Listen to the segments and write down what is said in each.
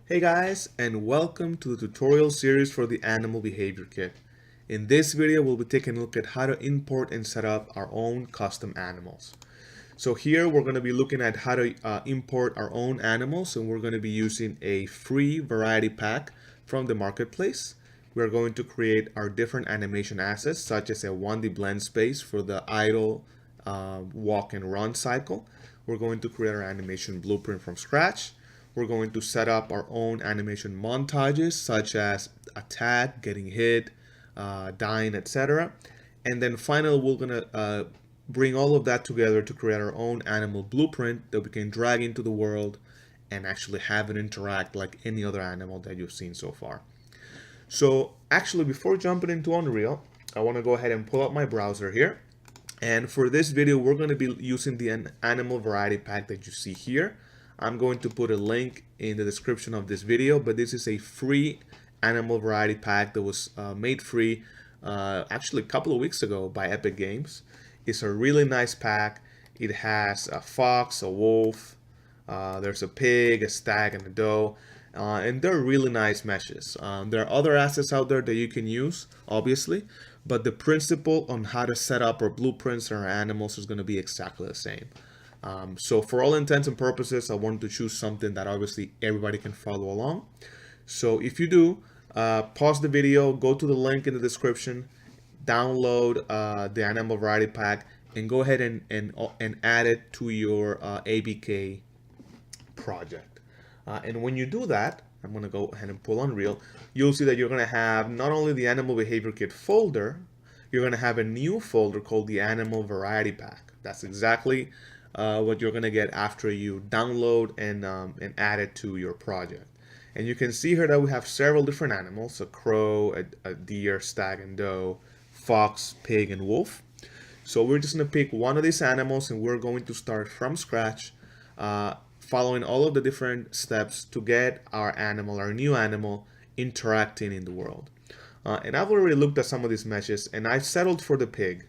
Hey guys, and welcome to the tutorial series for the Animal Behavior Kit. In this video, we'll be taking a look at how to import and set up our own custom animals. So here we're going to be looking at how to import our own animals, and we're going to be using a free variety pack from the marketplace. We're going to create our different animation assets, such as a 1D blend space for the idle, walk and run cycle. We're going to create our animation blueprint from scratch. We're going to set up our own animation montages, such as attack, getting hit, dying, etc. And then finally, we're going to bring all of that together to create our own animal blueprint that we can drag into the world and actually have it interact like any other animal that you've seen so far. So actually, before jumping into Unreal, I want to go ahead and pull up my browser here. And for this video, we're going to be using the animal variety pack that you see here. I'm going to put a link in the description of this video, but this is a free animal variety pack that was made free actually a couple of weeks ago by Epic Games. It's a really nice pack. It has a fox, a wolf, there's a pig, a stag, and a doe. And they're really nice meshes. There are other assets out there that you can use, obviously, but the principle on how to set up our blueprints and our animals is going to be exactly the same. So for all intents and purposes, I wanted to choose something that obviously everybody can follow along. So if you do, pause the video, go to the link in the description, download the animal variety pack, and go ahead and add it to your ABK project. And when you do that, I'm going to go ahead and pull Unreal. You'll see that you're going to have not only the Animal Behavior Kit folder, you're going to have a new folder called the Animal Variety Pack. That's exactly what you're going to get after you download and add it to your project. And you can see here that we have several different animals: a crow, a deer, stag and doe, fox, pig, and wolf. So we're just going to pick one of these animals, and we're going to start from scratch, following all of the different steps to get our animal, our new animal, interacting in the world. And I've already looked at some of these meshes, and I've settled for the pig.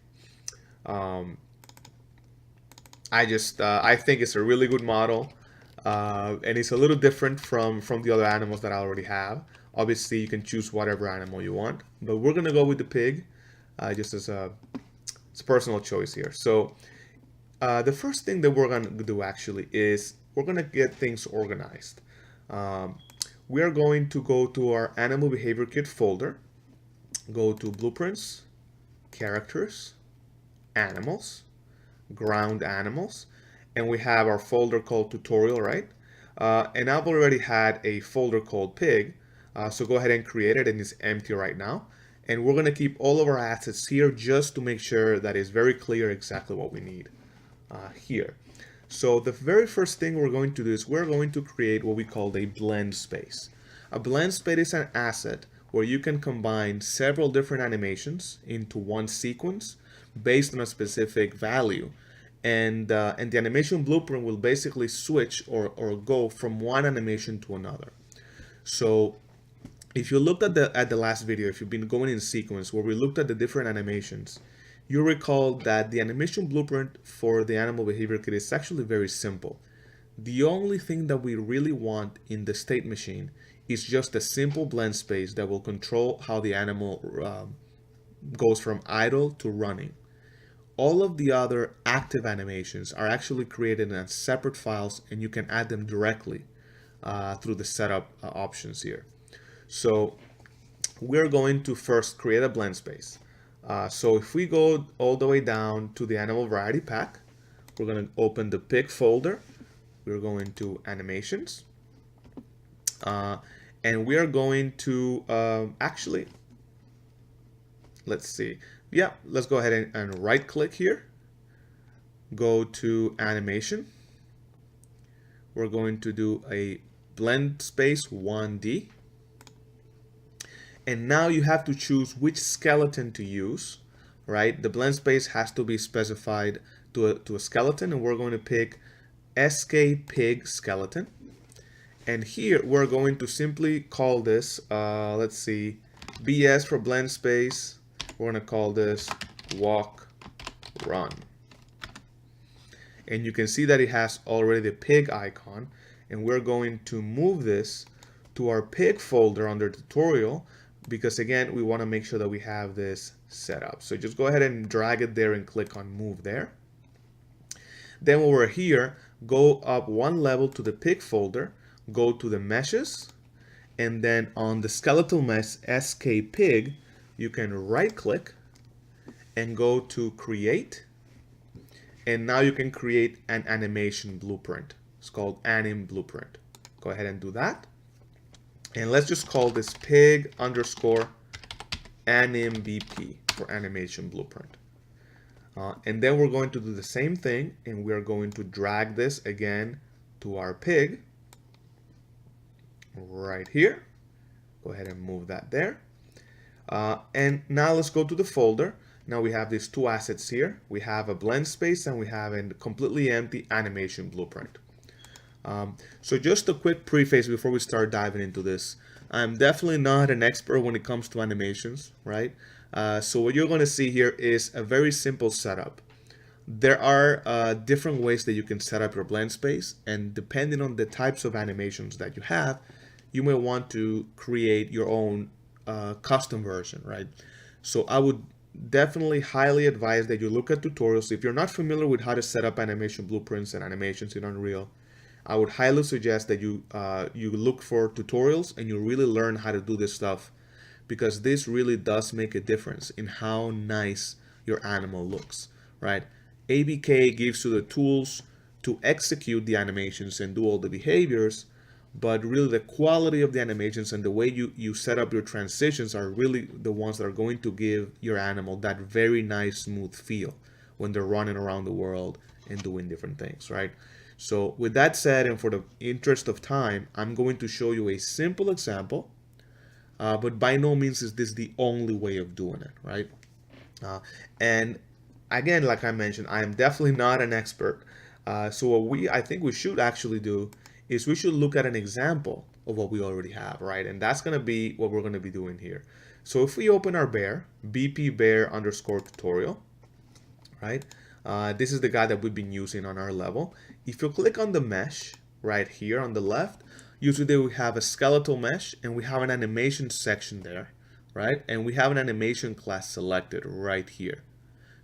I think it's a really good model, and it's a little different from the other animals that I already have. Obviously, you can choose whatever animal you want, but we're gonna go with the pig, just as it's a personal choice here. So the first thing that we're gonna do actually is we're gonna get things organized. We are going to go to our Animal Behavior Kit folder, go to Blueprints, Characters, Animals, Ground Animals, and we have our folder called Tutorial, right? And I've already had a folder called Pig, so go ahead and create it, and it's empty right now. And we're going to keep all of our assets here just to make sure that it's very clear exactly what we need here. So the very first thing we're going to do is we're going to create what we call a blend space. A blend space is an asset where you can combine several different animations into one sequence based on a specific value, and the animation blueprint will basically switch or go from one animation to another. So if you looked at the last video, if you've been going in sequence where we looked at the different animations, you recall that the animation blueprint for the Animal Behavior Kit is actually very simple. The only thing that we really want in the state machine is just a simple blend space that will control how the animal goes from idle to running. All of the other active animations are actually created in separate files, and you can add them directly through the setup options here. So we're going to first create a blend space. So if we go all the way down to the Animal Variety Pack, we're going to open the Pig folder. We're going to Animations. And we are going to actually, let's see. Yeah, let's go ahead and right click here. Go to Animation. We're going to do a Blend Space 1D. And now you have to choose which skeleton to use, right? The blend space has to be specified to a skeleton, and we're going to pick SK Pig Skeleton. And here we're going to simply call this, let's see, BS for blend space. We're going to call this Walk Run. And you can see that it has already the pig icon, and we're going to move this to our pig folder under tutorial, because again, we want to make sure that we have this set up. So just go ahead and drag it there and click on move there. Then when we're here, go up one level to the pig folder, go to the meshes, and then on the skeletal mesh SK pig, you can right click and go to create. And now you can create an animation blueprint. It's called anim blueprint. Go ahead and do that. And let's just call this pig underscore anim BP for animation blueprint. And then we're going to do the same thing, and we're going to drag this again to our pig right here. Go ahead and move that there. And now let's go to the folder. Now we have these two assets here. We have a Blendspace and we have a completely empty animation blueprint. So just a quick preface before we start diving into this. I'm definitely not an expert when it comes to animations, right? So what you're going to see here is a very simple setup. There are different ways that you can set up your Blendspace, and depending on the types of animations that you have, you may want to create your own custom version, right? So I would definitely highly advise that you look at tutorials. If you're not familiar with how to set up animation blueprints and animations in Unreal, I would highly suggest that you look for tutorials and you really learn how to do this stuff, because this really does make a difference in how nice your animal looks, right? ABK gives you the tools to execute the animations and do all the behaviors, but really the quality of the animations and the way you set up your transitions are really the ones that are going to give your animal that very nice smooth feel when they're running around the world and doing different things, right? So with that said, and for the interest of time, I'm going to show you a simple example, but by no means is this the only way of doing it, right? And again, like I mentioned, I am definitely not an expert. So what I think we should actually do is we should look at an example of what we already have, right? And that's going to be what we're going to be doing here. So if we open our bear, BP bear underscore tutorial, right? This is the guy that we've been using on our level. If you click on the mesh right here on the left, usually we have a skeletal mesh and we have an animation section there, right? And we have an animation class selected right here.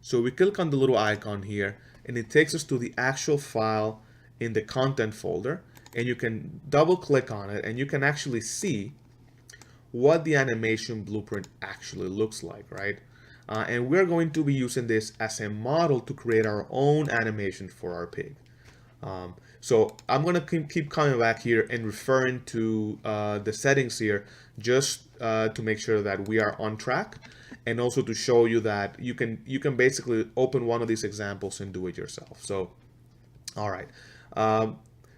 So we click on the little icon here and it takes us to the actual file in the content folder, and you can double click on it and you can actually see what the animation blueprint actually looks like, right? And we're going to be using this as a model to create our own animation for our pig. So I'm going to keep coming back here and referring to the settings here just to make sure that we are on track, and also to show you that you can basically open one of these examples and do it yourself. So, all right.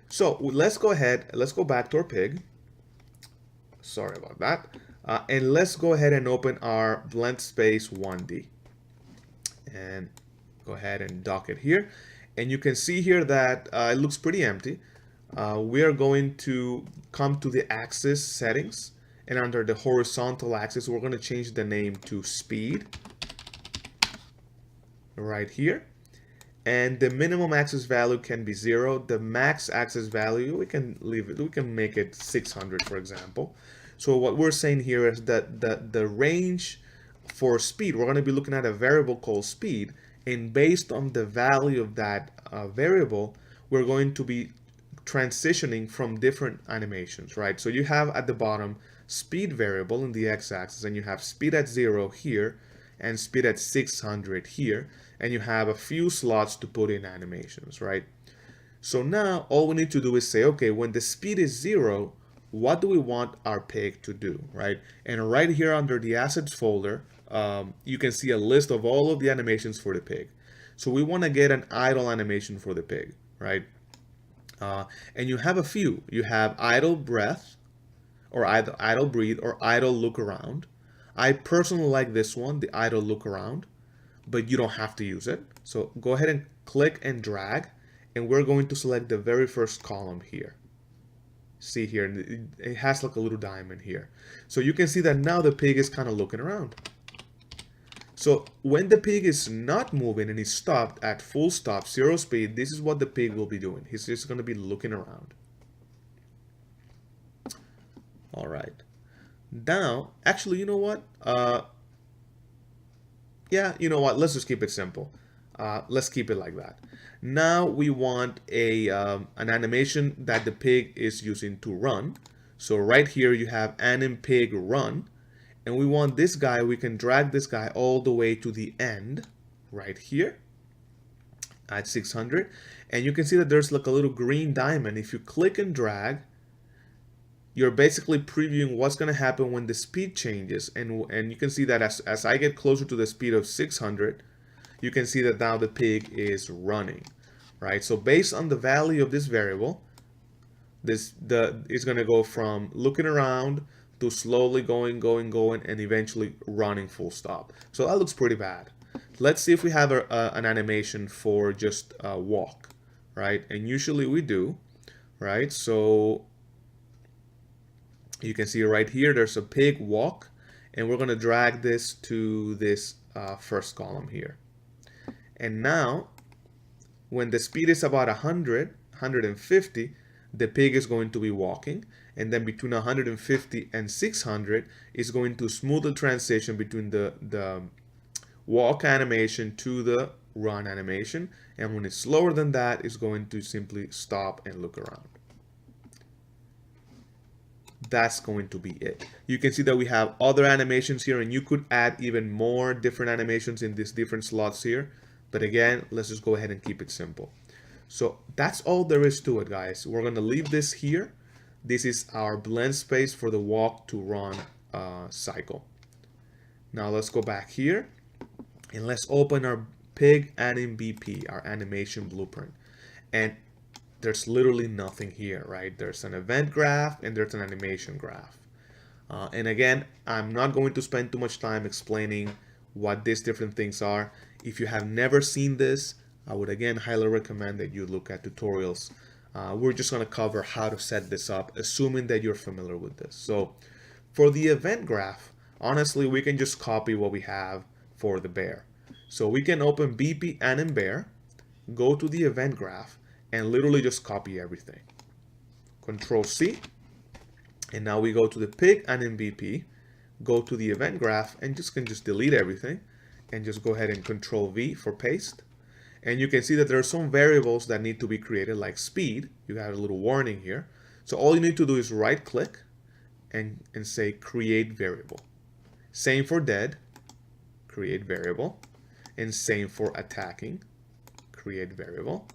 So let's go ahead. Let's go back to our pig. Sorry about that. And let's go ahead and open our Blendspace 1D. And go ahead and dock it here. And you can see here that it looks pretty empty. We are going to come to the axis settings. And under the horizontal axis, we're going to change the name to speed. Right here. And the minimum axis value can be 0. The max axis value, we can leave it. We can make it 600, for example. So what we're saying here is that the range for speed, we're going to be looking at a variable called speed, and based on the value of that variable, we're going to be transitioning from different animations, right? So you have at the bottom speed variable in the x-axis, and you have speed at 0 here, and speed at 600 here, and you have a few slots to put in animations, right? So now all we need to do is say, okay, when the speed is 0, what do we want our pig to do, right? And right here under the assets folder, you can see a list of all of the animations for the pig. So we want to get an idle animation for the pig, right? And you have a few. You have idle breath, or idle breathe, or idle look around. I personally like this one, the idle look around, but you don't have to use it. So go ahead and click and drag, and we're going to select the very first column here. See here, it has like a little diamond here. So you can see that now the pig is kind of looking around. So when the pig is not moving and he's stopped at full stop, 0 speed, this is what the pig will be doing. He's just going to be looking around. All right. Now, actually, you know what? Yeah, you know what? Let's just keep it simple. Let's keep it like that. Now we want an animation that the pig is using to run. So right here you have anim pig run, and we want this guy. We can drag this guy all the way to the end, right here at 600, and you can see that there's like a little green diamond. If you click and drag, you're basically previewing what's going to happen when the speed changes, and you can see that as I get closer to the speed of 600, you can see that now the pig is running, right? So based on the value of this variable, it's going to go from looking around to slowly going, and eventually running full stop. So that looks pretty bad. Let's see if we have an animation for just walk, right? And usually we do, right? So you can see right here, there's a pig walk, and we're going to drag this to this first column here. And now, when the speed is about 100, 150, the pig is going to be walking. And then between 150 and 600 is going to smooth the transition between the walk animation to the run animation. And when it's slower than that, it's going to simply stop and look around. That's going to be it. You can see that we have other animations here, and you could add even more different animations in these different slots here. But again, let's just go ahead and keep it simple. So that's all there is to it, guys. We're going to leave this here. This is our blend space for the walk to run cycle. Now let's go back here and let's open our pig anim BP, our animation blueprint. And there's literally nothing here, right? There's an event graph and there's an animation graph. And again, I'm not going to spend too much time explaining what these different things are. If you have never seen this, I would again highly recommend that you look at tutorials. We're just going to cover how to set this up, assuming that you're familiar with this. So for the event graph, honestly, we can just copy what we have for the bear. So we can open BP anim bear, go to the event graph, and literally just copy everything. Control C, and now we go to the pig anim BP, go to the event graph, and can just delete everything, and just go ahead and Control V for paste. And you can see that there are some variables that need to be created, like speed. You have a little warning here. So all you need to do is right click and say create variable. Same for dead, create variable. And same for attacking, create variable.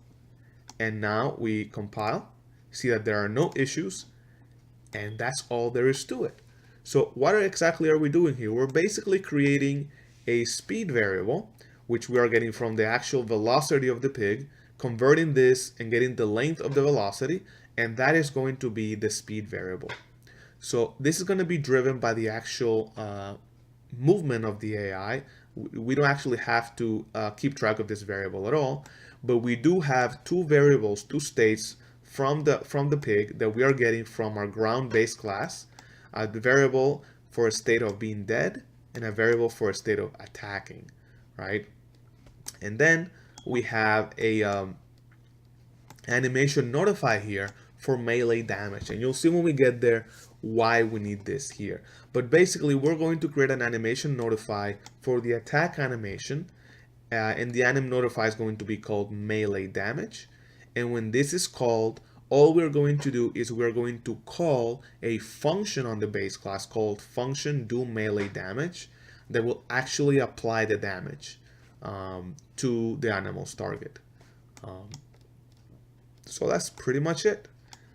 And now we compile, see that there are no issues, and that's all there is to it. So what exactly are we doing here? We're basically creating a speed variable, which we are getting from the actual velocity of the pig, converting this and getting the length of the velocity, and that is going to be the speed variable. So this is going to be driven by the actual movement of the AI. We don't actually have to keep track of this variable at all, but we do have two variables, two states from the pig that we are getting from our ground-based class, a variable for a state of being dead and a variable for a state of attacking, right? And then we have a animation notify here for melee damage, and you'll see when we get there why we need this here. But basically, we're going to create an animation notify for the attack animation, and the anim notify is going to be called melee damage. And when this is called, all we're going to do is we're going to call a function on the base class called function do melee damage that will actually apply the damage to the animal's target. So that's pretty much it.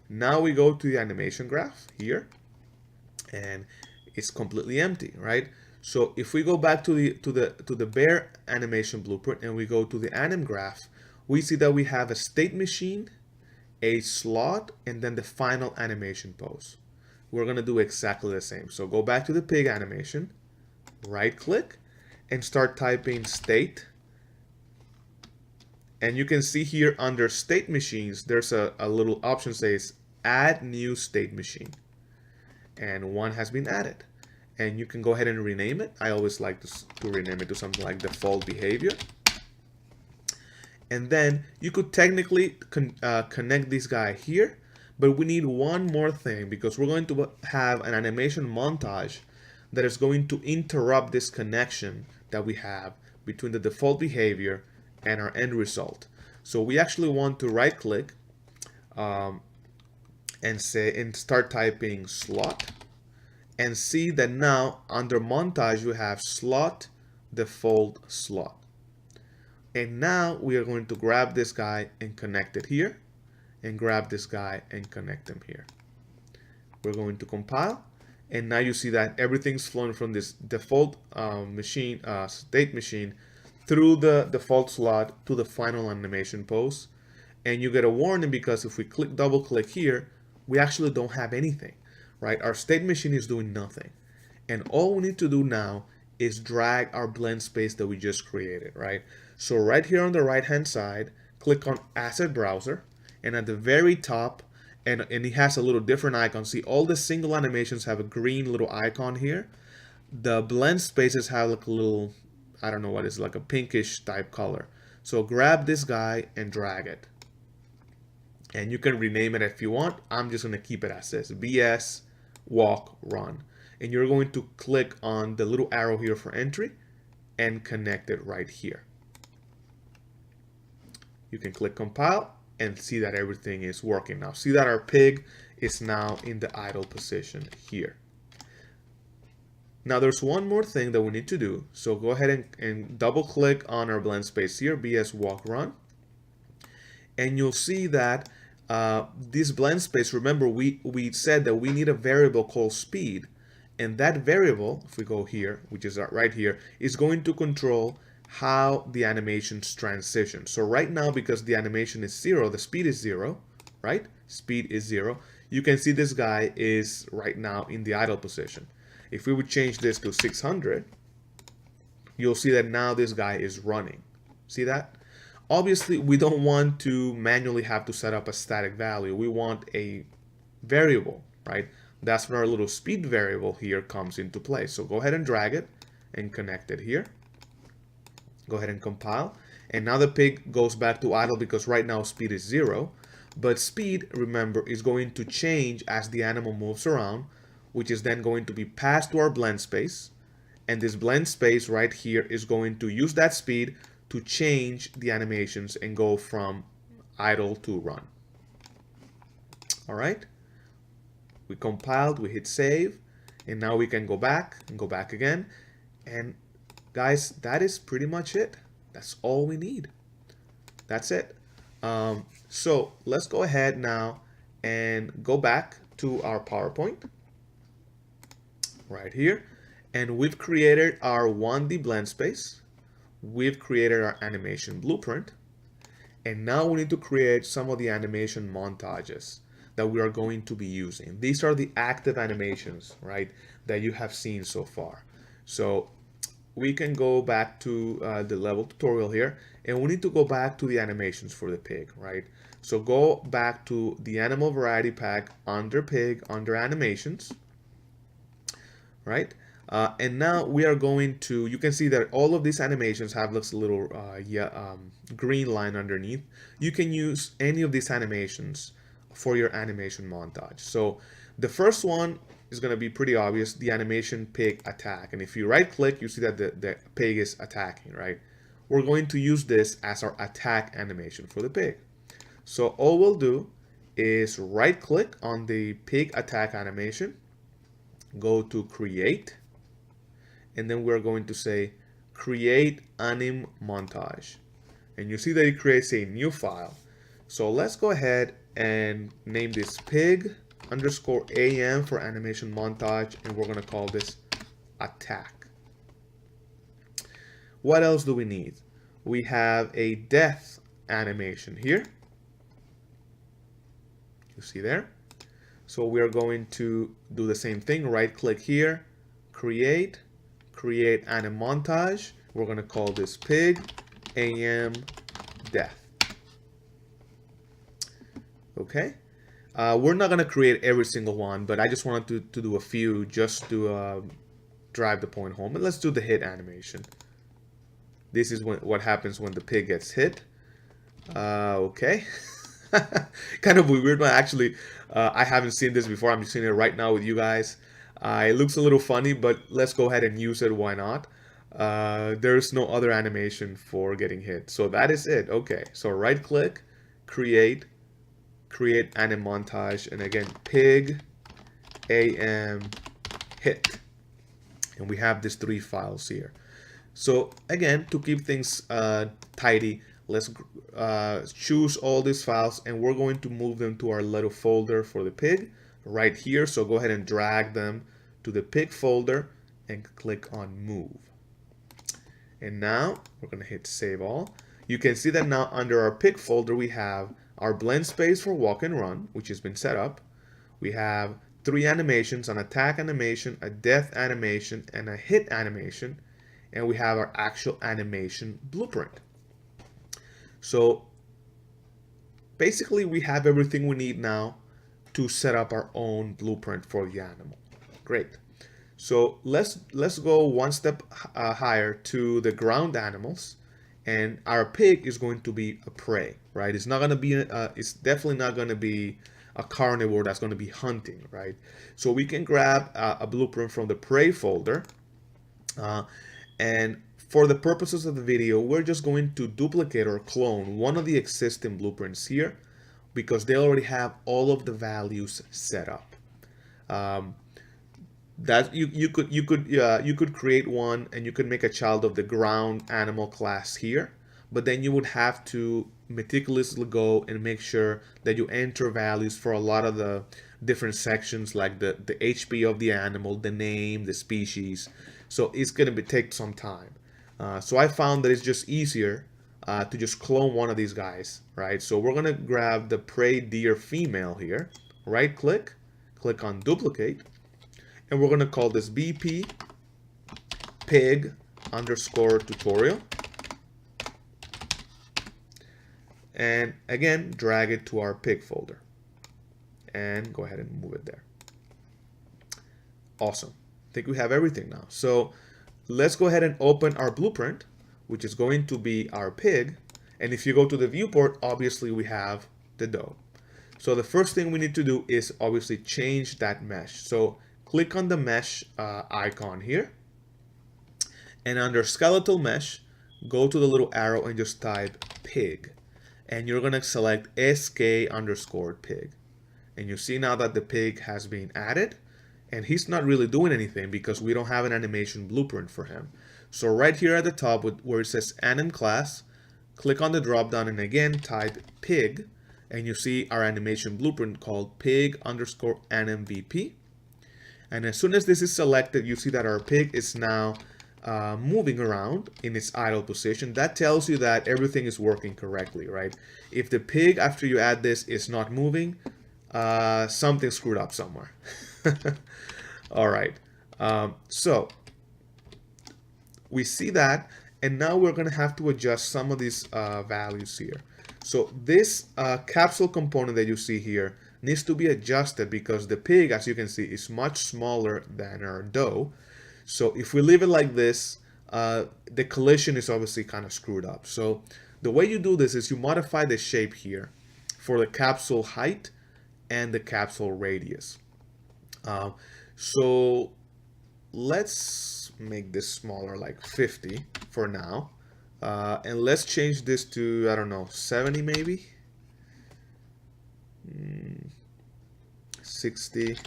Now we go to the animation graph here, and it's completely empty, right? So if we go back to the bear animation blueprint and we go to the anim graph, we see that we have a state machine, a slot, and then the final animation pose. We're going to do exactly the same. So go back to the pig animation, right click, and start typing state. And you can see here under state machines, there's a little option says add new state machine. And one has been added. And you can go ahead and rename it. I always like to rename it to something like default behavior. And then you could technically connect this guy here, But we need one more thing because we're going to have an animation montage that is going to interrupt this connection that we have between the default behavior and our end result. So we actually want to right click and start typing slot and see that now under montage you have slot default slot. And now we are going to grab this guy and connect it here, and grab this guy and connect them here. We're going to compile, and now you see that everything's flowing from this default state machine through the default slot to the final animation pose. And you get a warning because if we double click here, we actually don't have anything, right? Our state machine is doing nothing. And all we need to do now is drag our blend space that we just created, right? So right here on the right hand side, click on Asset Browser, and at the very top, and it has a little different icon. See, all the single animations have a green little icon here. The blend spaces have like a little, I don't know what it is, like a pinkish type color. So grab this guy and drag it. And you can rename it if you want. I'm just going to keep it as this, BS walk run. And you're going to click on the little arrow here for entry and connect it right here. You can click compile and see that everything is working now. See that our pig is now in the idle position here. Now there's one more thing that we need to do. So go ahead and double click on our blend space here, BS walk run. And you'll see that this blend space, remember we said that we need a variable called speed. And that variable, if we go here, which is right here, is going to control how the animations transition. So right now, because the animation is 0, the speed is 0, right? Speed is 0. You can see this guy is right now in the idle position. If we would change this to 600, you'll see that now this guy is running. See that? Obviously, we don't want to manually have to set up a static value. We want a variable, right? That's when our little speed variable here comes into play. So go ahead and drag it and connect it here. Go ahead and compile. And now the pig goes back to idle because right now speed is 0. But speed, remember, is going to change as the animal moves around, which is then going to be passed to our blend space. And this blend space right here is going to use that speed to change the animations and go from idle to run. All right. We compiled, we hit save, and now we can go back and go back again. And guys, that is pretty much it. That's all we need. That's it. So let's go ahead now and go back to our PowerPoint right here. And we've created our 1D blend space. We've created our animation blueprint. And now we need to create some of the animation montages that we are going to be using. These are the active animations, right, that you have seen so far. So we can go back to the level tutorial here, and we need to go back to the animations for the pig, right? So go back to the animal variety pack under pig, under animations, right? And now we are going to, you can see that all of these animations have this little green line underneath. You can use any of these animations for your animation montage. So the first one is going to be pretty obvious, the animation pig attack. And if you right click, you see that the pig is attacking, right? We're going to use this as our attack animation for the pig. So all we'll do is right click on the pig attack animation, go to create, and then we're going to say create anim montage. And you see that it creates a new file. So let's go ahead and name this pig_am for animation montage, and we're going to call this attack. What else do we need? We have a death animation here. You see there? So we are going to do the same thing, right click here, create anim montage. We're going to call this pig_am death. Okay, we're not going to create every single one, but I just wanted to do a few just to drive the point home. And let's do the hit animation. This is what happens when the pig gets hit. Okay, Kind of weird, but actually, I haven't seen this before. I'm just seeing it right now with you guys. It looks a little funny, but let's go ahead and use it. Why not? There's no other animation for getting hit. So that is it. Okay, so right click, create, create anim montage, and again, pig am hit. And we have these 3 files here. So again, to keep things tidy, let's choose all these files and we're going to move them to our little folder for the pig right here. So go ahead and drag them to the pig folder and click on move. And now we're going to hit save all. You can see that now under our pig folder we have our Blendspace for walk and run, which has been set up. We have 3 animations, an attack animation, a death animation, and a hit animation. And we have our actual animation blueprint. So basically we have everything we need now to set up our own blueprint for the animal. Great. So let's go one step higher to the ground animals, and our pig is going to be a prey, right? It's not going to be it's definitely not going to be a carnivore that's going to be hunting, right? So we can grab a blueprint from the prey folder, and for the purposes of the video, we're just going to duplicate or clone one of the existing blueprints here because they already have all of the values set up. That you could create one and you could make a child of the ground animal class here, but then you would have to meticulously go and make sure that you enter values for a lot of the different sections, like the HP of the animal, the name, the species. So it's going to take some time. So I found that it's just easier to just clone one of these guys, right? So we're going to grab the prey deer female here, right click, click on duplicate, and we're going to call this BP pig underscore tutorial. And again, drag it to our pig folder and go ahead and move it there. Awesome. I think we have everything now. So let's go ahead and open our blueprint, which is going to be our pig. And if you go to the viewport, obviously we have the doe. So the first thing we need to do is obviously change that mesh. So click on the mesh icon here. And under skeletal mesh, go to the little arrow and just type pig. And you're going to select SK underscore pig. And you see now that the pig has been added. And he's not really doing anything because we don't have an animation blueprint for him. So right here at the top where it says anim class, click on the drop down and again type pig. And you see our animation blueprint called pig underscore anim VP. And as soon as this is selected, you see that our pig is now moving around in its idle position. That tells you that everything is working correctly, right? If the pig after you add this is not moving, something screwed up somewhere. All right, so we see that, and now we're going to have to adjust some of these values here. So this capsule component that you see here needs to be adjusted because the pig, as you can see, is much smaller than our doe. So if we leave it like this, the collision is obviously kind of screwed up. So the way you do this is you modify the shape here for the capsule height and the capsule radius. So let's make this smaller, like 50 for now. And let's change this to, I don't know, 70 maybe? 60.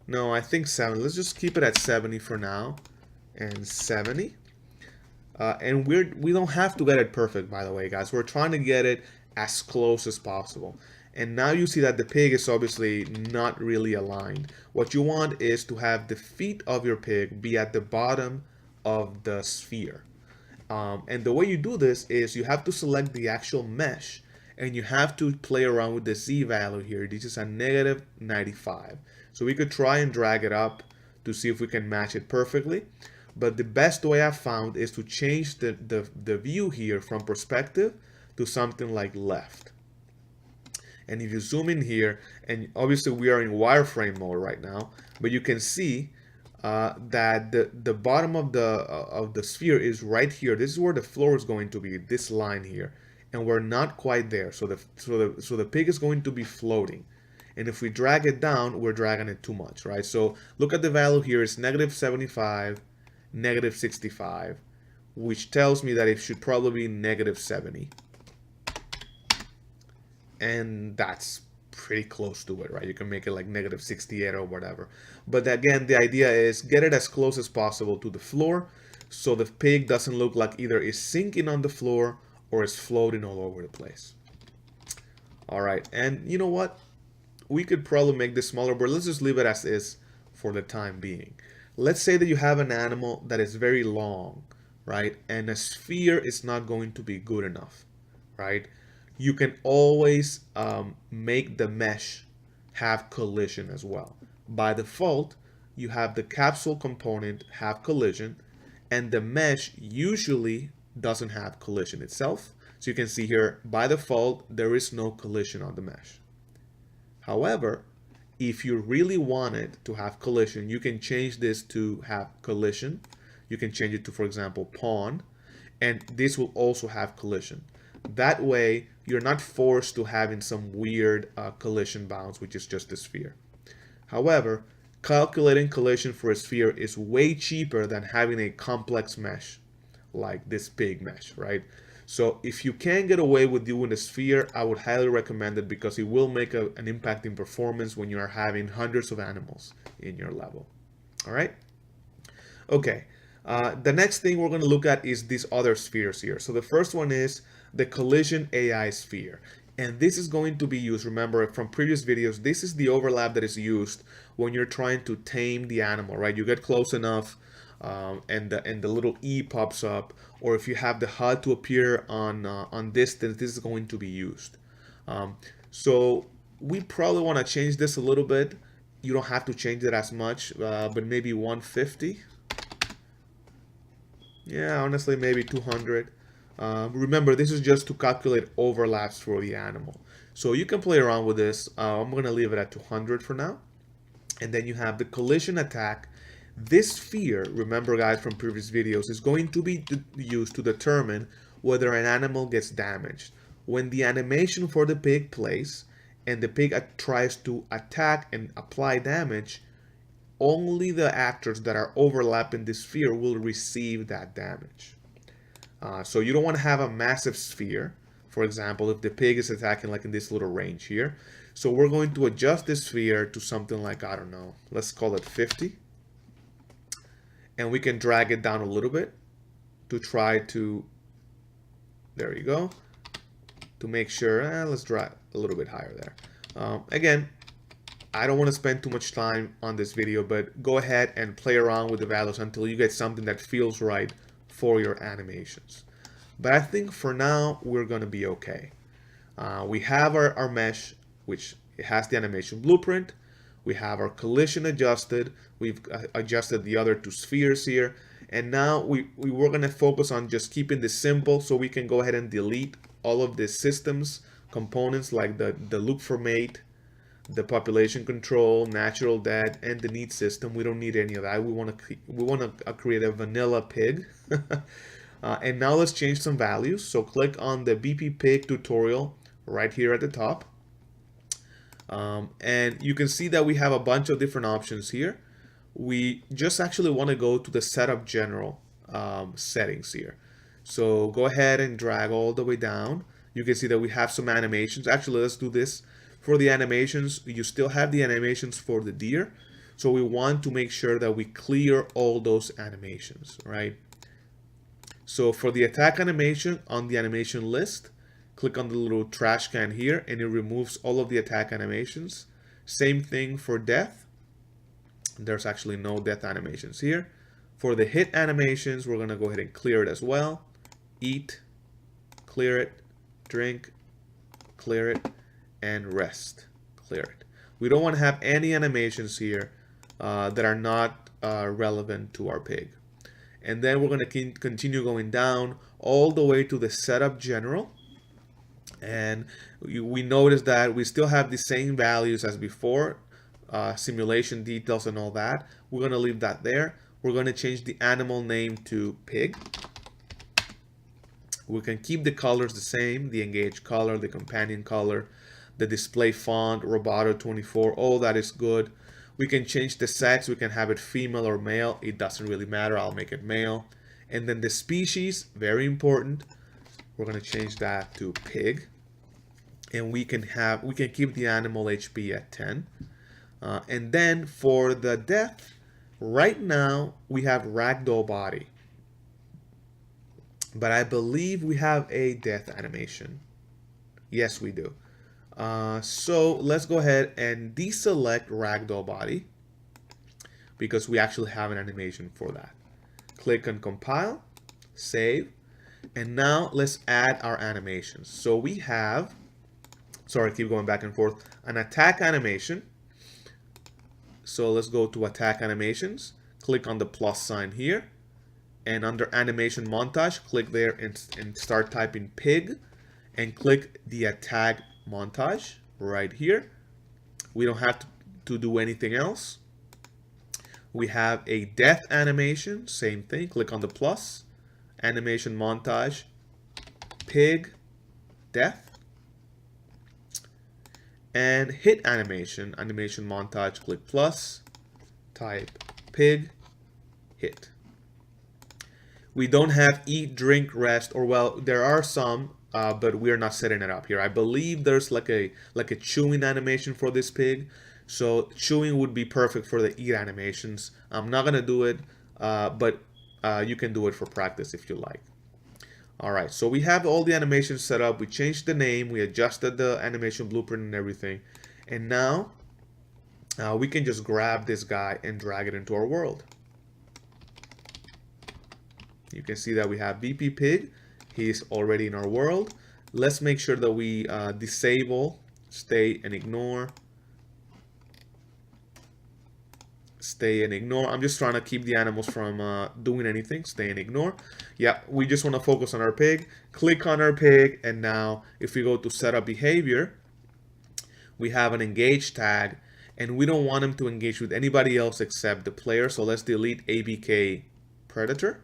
No, I think 70. Let's just keep it at 70 for now. And 70. And we don't have to get it perfect, by the way, guys. We're trying to get it as close as possible. And now you see that the pig is obviously not really aligned. What you want is to have the feet of your pig be at the bottom of the sphere. And the way you do this is you have to select the actual mesh and you have to play around with the Z value here. This is a -95. So we could try and drag it up to see if we can match it perfectly. But the best way I've found is to change the view here from perspective to something like left. And if you zoom in here, and obviously we are in wireframe mode right now, but you can see that the bottom of the sphere is right here. This is where the floor is going to be, this line here. and we're not quite there. So the pig is going to be floating. And if we drag it down, we're dragging it too much, right? So look at the value here, it's -75, -65, which tells me that it should probably be -70. And that's pretty close to it, right? You can make it like -68 or whatever. But again, the idea is get it as close as possible to the floor so the pig doesn't look like either is sinking on the floor or is floating all over the place. All right, and you know what? We could probably make this smaller, but let's just leave it as is for the time being. Let's say that you have an animal that is very long, right? And a sphere is not going to be good enough, right? You can always make the mesh have collision as well. By default, you have the capsule component have collision, and the mesh usually doesn't have collision itself. So you can see here, by default, there is no collision on the mesh. However, if you really want it to have collision, you can change this to have collision. You can change it to, for example, pawn, and this will also have collision. That way, you're not forced to having some weird collision bounds, which is just a sphere. However, calculating collision for a sphere is way cheaper than having a complex mesh like this big mesh, right? So if you can get away with doing a sphere, I would highly recommend it because it will make an impact in performance when you are having hundreds of animals in your level. All right? Okay. The next thing we're going to look at is these other spheres here. So the first one is the collision AI sphere. And this is going to be used, remember from previous videos, this is the overlap that is used when you're trying to tame the animal, right? You get close enough and the little E pops up, or if you have the HUD to appear on distance, this is going to be used. So we probably want to change this a little bit. You don't have to change it as much, but maybe 150. Yeah, honestly, maybe 200. Remember, this is just to calculate overlaps for the animal. So you can play around with this. I'm going to leave it at 200 for now. And then you have the collision attack. This sphere, remember guys from previous videos, is going to be used to determine whether an animal gets damaged. When the animation for the pig plays and the pig tries to attack and apply damage, only the actors that are overlapping the sphere will receive that damage. So you don't want to have a massive sphere. For example, if the pig is attacking like in this little range here. So we're going to adjust this sphere to something like, I don't know, let's call it 50. And we can drag it down a little bit to try to, there you go, to make sure, let's drag a little bit higher there. Again, I don't want to spend too much time on this video, but go ahead and play around with the values until you get something that feels right for your animations. But I think for now, we're going to be okay. We have our mesh, which has the animation blueprint. We have our collision adjusted. We've adjusted the other two spheres here. And now we were going to focus on just keeping this simple so we can go ahead and delete all of the systems components like the look for mate, the population control, natural death, and the need system. We don't need any of that. We want to create a vanilla pig. And now let's change some values. So click on the BP pig tutorial right here at the top. And you can see that we have a bunch of different options here. We just actually want to go to the setup general settings here. So go ahead and drag all the way down. You can see that we have some animations. Actually, let's do this. For the animations, you still have the animations for the deer. So we want to make sure that we clear all those animations, right? So for the attack animation on the animation list, click on the little trash can here and it removes all of the attack animations. Same thing for death. There's actually no death animations here. For the hit animations, we're going to go ahead and clear it as well. Eat, clear it, drink, clear it, and rest, clear it. We don't want to have any animations here that are not relevant to our pig. And then we're going to continue going down all the way to the setup general. And we notice that we still have the same values as before, simulation details and all that. We're going to leave that there. We're going to change the animal name to pig. We can keep the colors the same, the engage color, the companion color, the display font, Roboto 24, all that is good. We can change the sex, we can have it female or male, it doesn't really matter, I'll make it male. And then the species, very important, we're gonna change that to pig. And we can keep the animal HP at 10. And then for the death, right now we have Ragdoll body. But I believe we have a death animation. Yes, we do. So let's go ahead and deselect Ragdoll body because we actually have an animation for that. Click on compile, save, and now let's add our animations. So we have, sorry, I keep going back and forth, an attack animation. So let's go to attack animations, click on the plus sign here, and under animation montage, click there and start typing pig, and click the attack montage right here. We don't have to do anything else. We have a death animation, same thing, click on the plus, animation montage, pig, death, and hit animation, animation montage, click plus, type pig, hit. We don't have eat, drink, rest, or well, there are some, but we're not setting it up here. I believe there's like a chewing animation for this pig. So chewing would be perfect for the eat animations. I'm not gonna do it, but you can do it for practice if you like. All right, so we have all the animations set up. We changed the name, we adjusted the animation blueprint and everything. And now we can just grab this guy and drag it into our world. You can see that we have VP Pig. He's already in our world. Let's make sure that we disable, stay and ignore. Stay and ignore. I'm just trying to keep the animals from doing anything. Stay and ignore. Yeah, we just want to focus on our pig. Click on our pig, and now if we go to setup behavior, we have an engage tag, and we don't want him to engage with anybody else except the player. So let's delete ABK predator.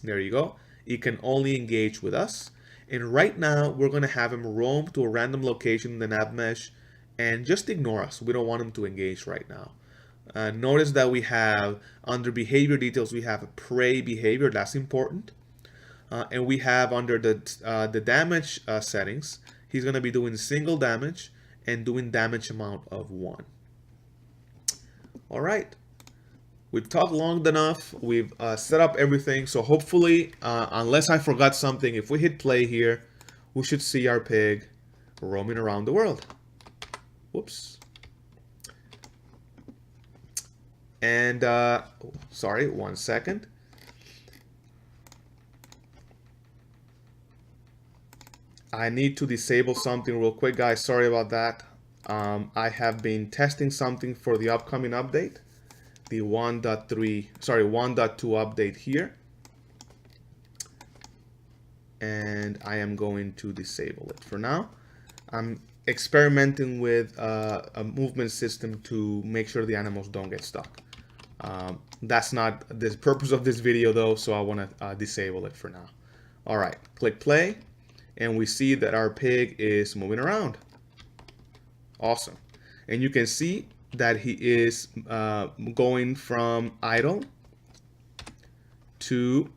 There you go. He can only engage with us. And right now, we're going to have him roam to a random location in the nav mesh and just ignore us. We don't want him to engage right now. Notice that we have, under behavior details, we have a prey behavior. That's important. And we have under the damage settings, he's going to be doing single damage and doing damage amount of 1. All right. We've talked long enough. We've set up everything. So hopefully, unless I forgot something, if we hit play here, we should see our pig roaming around the world. Whoops. And, sorry, 1 second. I need to disable something real quick, guys. Sorry about that. I have been testing something for the upcoming update. The 1.2 update here, and I am going to disable it for now. I'm experimenting with a movement system to make sure the animals don't get stuck. That's not the purpose of this video though, so I want to disable it for now. All right, click play, and we see that our pig is moving around. Awesome. And you can see that he is going from idle to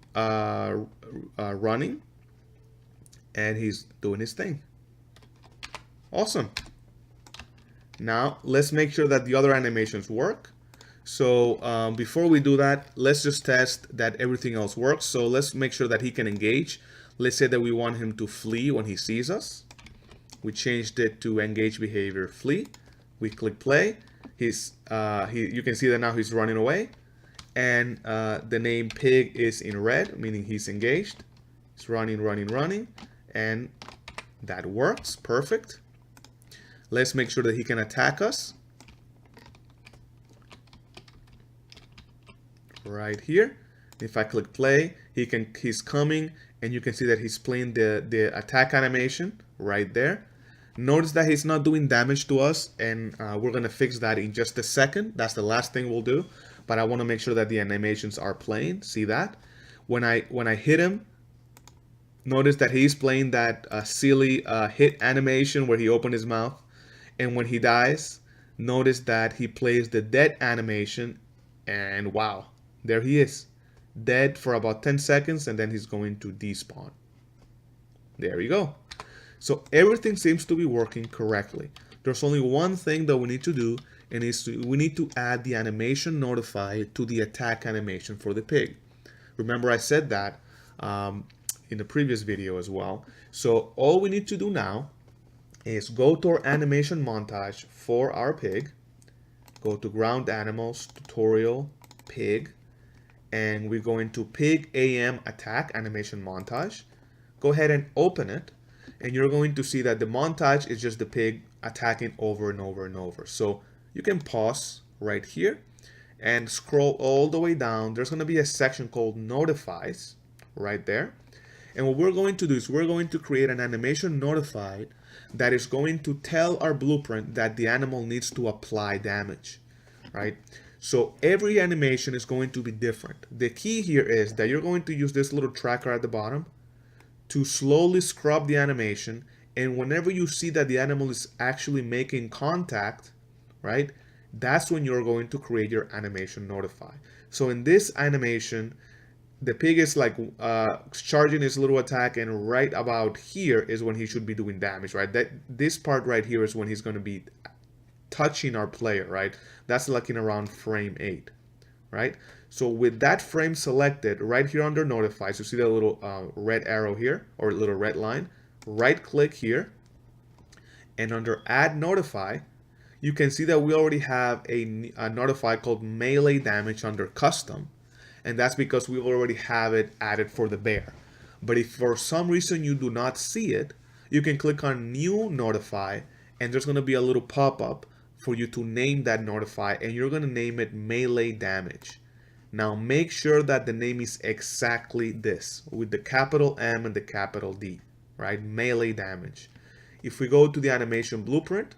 running, and he's doing his thing. Awesome. Now let's make sure that the other animations work. So before we do that, let's just test that everything else works. So let's make sure that he can engage. Let's say that we want him to flee when he sees us. We changed it to engage behavior flee. We click play. You can see that now he's running away, and the name pig is in red, meaning he's engaged. He's running, and that works perfect. Let's make sure that he can attack us right here. If I click play, he's coming, and you can see that he's playing the attack animation right there. Notice that he's not doing damage to us, and we're gonna fix that in just a second. That's the last thing we'll do, but I want to make sure that the animations are playing. See that? When I hit him, Notice that he's playing that silly hit animation where he opened his mouth. And when he dies, notice that he plays the dead animation. And wow, there he is. Dead for about 10 seconds, and then he's going to despawn. There you go. So everything seems to be working correctly. There's only one thing that we need to do, and we need to add the animation notify to the attack animation for the pig. Remember I said that in the previous video as well. So all we need to do now is go to our animation montage for our pig, go to ground animals, tutorial, pig, and we're going to pig AM attack animation montage. Go ahead and open it, and you're going to see that the montage is just the pig attacking over and over and over. So you can pause right here and scroll all the way down. There's going to be a section called notifies right there. And what we're going to do is we're going to create an animation notified that is going to tell our blueprint that the animal needs to apply damage, right? So every animation is going to be different. The key here is that you're going to use this little tracker at the bottom to slowly scrub the animation, and whenever you see that the animal is actually making contact, right, that's when you're going to create your animation notify. So in this animation, the pig is like charging his little attack, and right about here is when he should be doing damage, right? This part right here is when he's going to be touching our player, right? That's like in around frame 8, right? So with that frame selected, right here under notifies, you see the little red arrow here, or little red line. Right click here, and under add notify, you can see that we already have a notify called melee damage under custom, and that's because we already have it added for the bear. But if for some reason you do not see it, you can click on new notify, and there's going to be a little pop-up for you to name that notify, and you're going to name it melee damage. Now make sure that the name is exactly this, with the capital M and the capital D, right? Melee damage. If we go to the animation blueprint,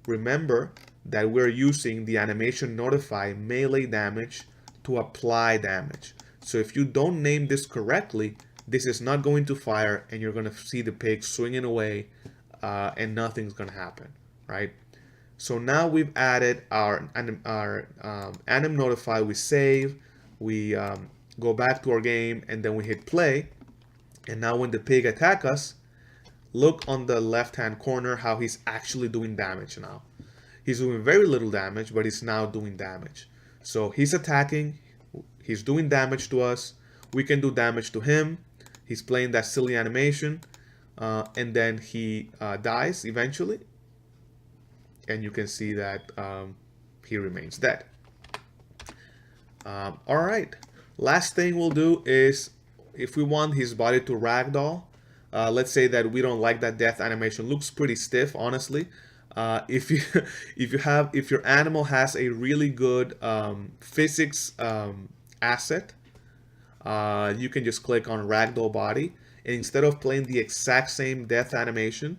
remember that we're using the animation notify melee damage to apply damage. So if you don't name this correctly, this is not going to fire, and you're going to see the pig swinging away, and nothing's going to happen, right? So now we've added our anim notify. We save, we go back to our game, and then we hit play. And now when the pig attacks us, look on the left hand corner how he's actually doing damage now. He's doing very little damage, but he's now doing damage. So he's attacking, he's doing damage to us, we can do damage to him, he's playing that silly animation, and then he dies eventually, and you can see that he remains dead. Alright, last thing we'll do is, if we want his body to ragdoll, let's say that we don't like that death animation, looks pretty stiff honestly. If your animal has a really good physics asset, you can just click on ragdoll body, and instead of playing the exact same death animation,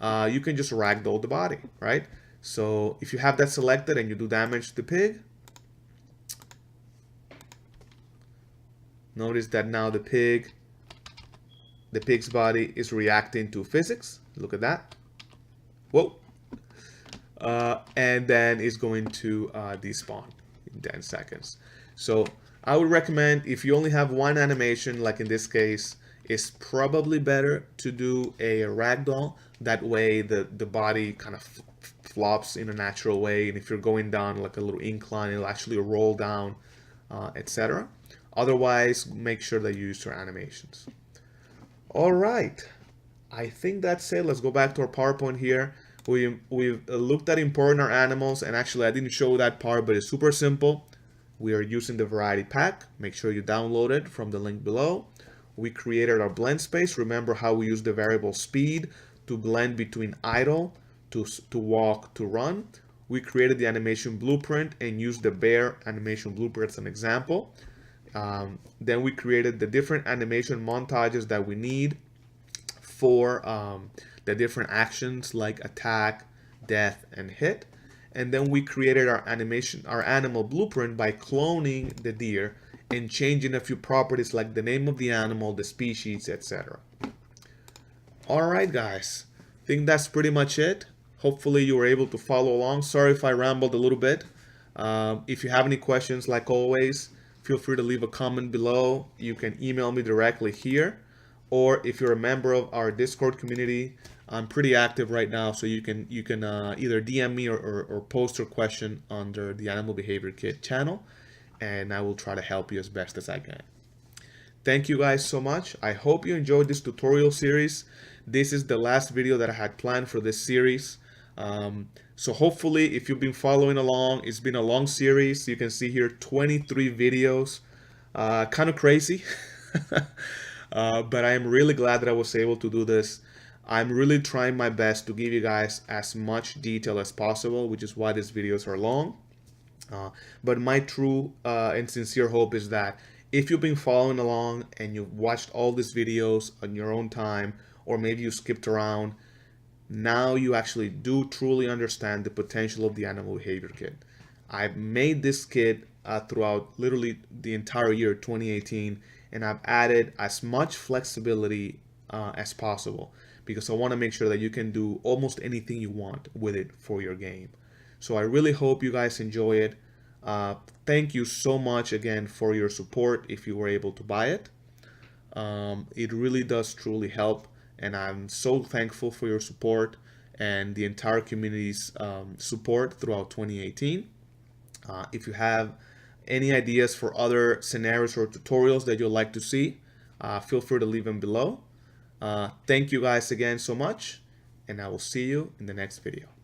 you can just ragdoll the body, right? So if you have that selected and you do damage to the pig, notice that now the pig's body is reacting to physics. Look at that. Whoa. And then it's going to despawn in 10 seconds. So I would recommend, if you only have one animation, like in this case, it's probably better to do a ragdoll. That way the body kind of flops in a natural way, and if you're going down like a little incline, it'll actually roll down, etc. Otherwise, make sure that you use your animations. All right, I think that's it. Let's go back to our PowerPoint here. We've looked at importing our animals, and actually I didn't show that part, but it's super simple. We are using the variety pack. Make sure you download it from the link below. We created our blend space. Remember how we use the variable speed to blend between idle, to walk, to run. We created the animation blueprint and used the bear animation blueprint as an example. Then we created the different animation montages that we need for the different actions like attack, death, and hit. And then we created our animal blueprint by cloning the deer and changing a few properties like the name of the animal, the species, etc. Alright guys, I think that's pretty much it. Hopefully you were able to follow along. Sorry if I rambled a little bit. If you have any questions, like always, feel free to leave a comment below. You can email me directly here, or if you're a member of our Discord community, I'm pretty active right now, so you can either DM me or post your question under the Animal Behavior Kit channel, and I will try to help you as best as I can. Thank you guys so much. I hope you enjoyed this tutorial series. This is the last video that I had planned for this series. So hopefully, if you've been following along, it's been a long series. You can see here 23 videos. Kind of crazy. But I am really glad that I was able to do this. I'm really trying my best to give you guys as much detail as possible, which is why these videos are long. But my true and sincere hope is that if you've been following along and you've watched all these videos on your own time, or maybe you skipped around, now you actually do truly understand the potential of the Animal Behavior Kit. I've made this kit throughout literally the entire year 2018, and I've added as much flexibility as possible, because I want to make sure that you can do almost anything you want with it for your game. So I really hope you guys enjoy it. Thank you so much again for your support if you were able to buy it. It really does truly help, and I'm so thankful for your support and the entire community's support throughout 2018. If you have any ideas for other scenarios or tutorials that you'd like to see, feel free to leave them below. Thank you guys again so much, and I will see you in the next video.